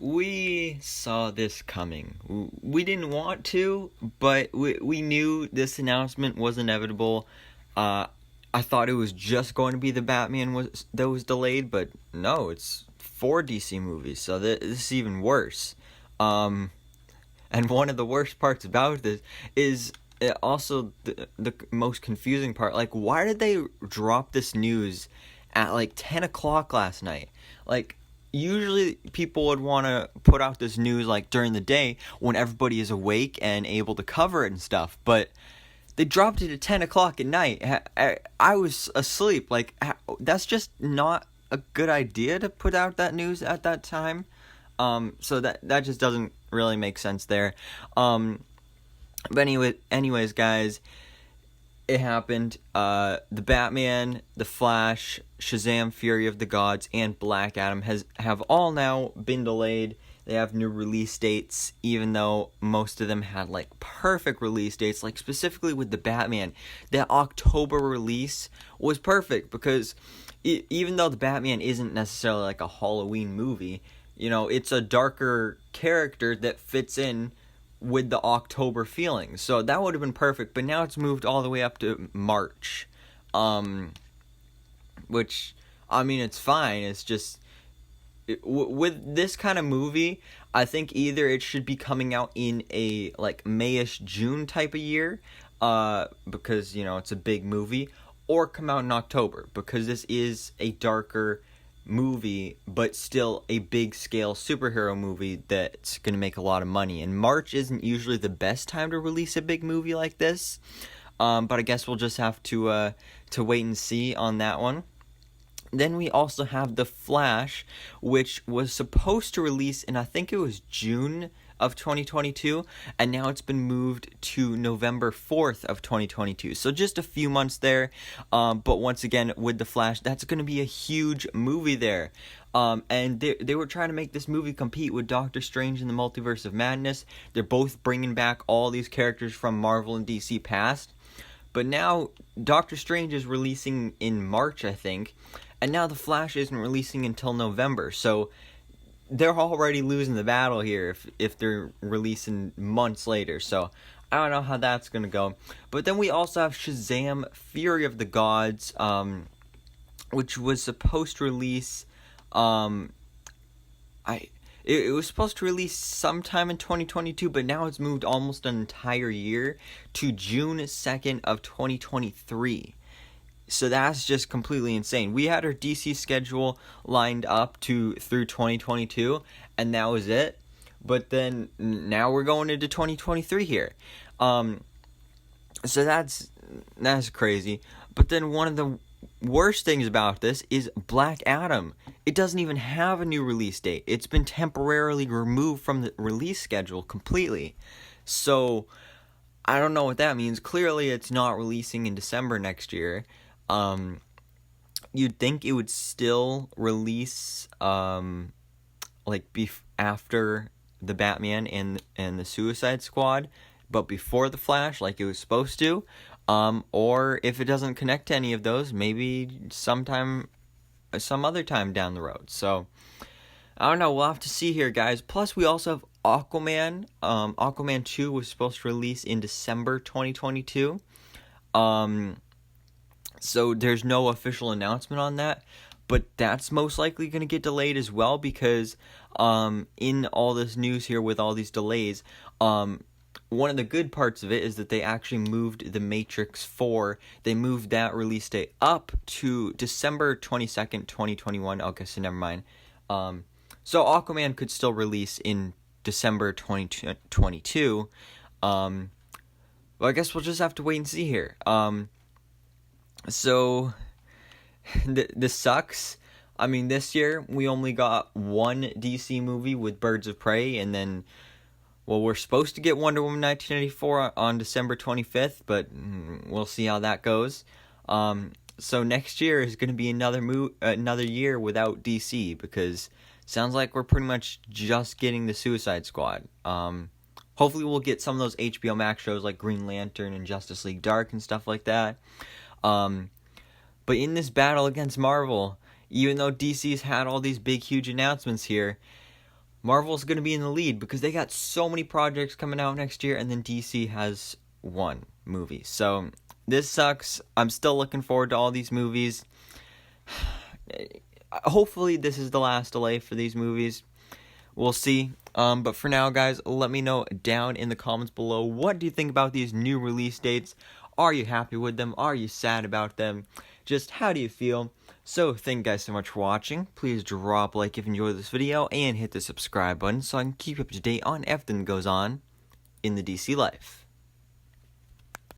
we saw this coming. We didn't want to, but we knew this announcement was inevitable. I thought it was just going to be the Batman that was delayed, but no, it's 4 DC movies, so this is even worse. Um, and one of the worst parts about this is also the most confusing part. Like, why did they drop this news at like 10 o'clock last night? Like, usually people would want to put out this news like during the day when everybody is awake and able to cover it and stuff, but they dropped it at 10 o'clock at night. I was asleep. Like, that's just not a good idea to put out that news at that time. So that just doesn't really make sense there. But anyways, guys, it happened. The Batman, The Flash, Shazam Fury of the Gods, and Black Adam have all now been delayed. They have new release dates, even though most of them had like perfect release dates. Like specifically with the Batman, that October release was perfect because even though the Batman isn't necessarily like a Halloween movie, it's a darker character that fits in with the October feeling. So that would have been perfect, but now it's moved all the way up to March. Which, I mean, it's fine. It's just, with this kind of movie, I think either it should be coming out in a, like, May-ish, June type of year, because, it's a big movie, or come out in October, because this is a darker movie, but still a big scale superhero movie that's going to make a lot of money. And March isn't usually the best time to release a big movie like this, but I guess we'll just have to wait and see on that one. Then we also have The Flash, which was supposed to release in, I think it was June of 2022, and now it's been moved to November 4th of 2022. So just a few months there, but once again, with The Flash, that's going to be a huge movie there. And they were trying to make this movie compete with Doctor Strange in the Multiverse of Madness. They're both bringing back all these characters from Marvel and DC past. But now, Doctor Strange is releasing in March, I think, and now The Flash isn't releasing until November, so they're already losing the battle here if they're releasing months later. So I don't know how that's going to go. But then we also have Shazam Fury of the Gods, which was supposed to release, it was supposed to release sometime in 2022, but now it's moved almost an entire year to June 2nd of 2023. So that's just completely insane. We had our DC schedule lined up through 2022, and that was it. But then now we're going into 2023 here. So that's crazy. But then one of the worst things about this is Black Adam. It doesn't even have a new release date. It's been temporarily removed from the release schedule completely. So I don't know what that means. Clearly it's not releasing in December next year. You'd think it would still release after the Batman and the Suicide Squad, but before the Flash, like it was supposed to. Or if it doesn't connect to any of those, maybe some other time down the road. So I don't know. We'll have to see here, guys. Plus, we also have Aquaman. Aquaman 2 was supposed to release in December 2022. So there's no official announcement on that, but that's most likely going to get delayed as well because in all this news here with all these delays, one of the good parts of it is that they actually moved The Matrix 4. They moved that release date up to December 22nd, 2021. Okay, so never mind. So Aquaman could still release in December 2022. Well, I guess we'll just have to wait and see here. So, this sucks. I mean, this year, we only got one DC movie with Birds of Prey, and then, well, we're supposed to get Wonder Woman 1984 on December 25th, but we'll see how that goes. So next year is going to be another year without DC, because it sounds like we're pretty much just getting the Suicide Squad. Hopefully we'll get some of those HBO Max shows like Green Lantern and Justice League Dark and stuff like that. But in this battle against Marvel, even though DC's had all these big, huge announcements here, Marvel's going to be in the lead because they got so many projects coming out next year, and then DC has one movie. So this sucks. I'm still looking forward to all these movies. Hopefully this is the last delay for these movies. We'll see. But for now, guys, let me know down in the comments below, what do you think about these new release dates? Are you happy with them? Are you sad about them? Just how do you feel? So thank you guys so much for watching. Please drop a like if you enjoyed this video and hit the subscribe button so I can keep you up to date on everything that goes on in the DC life.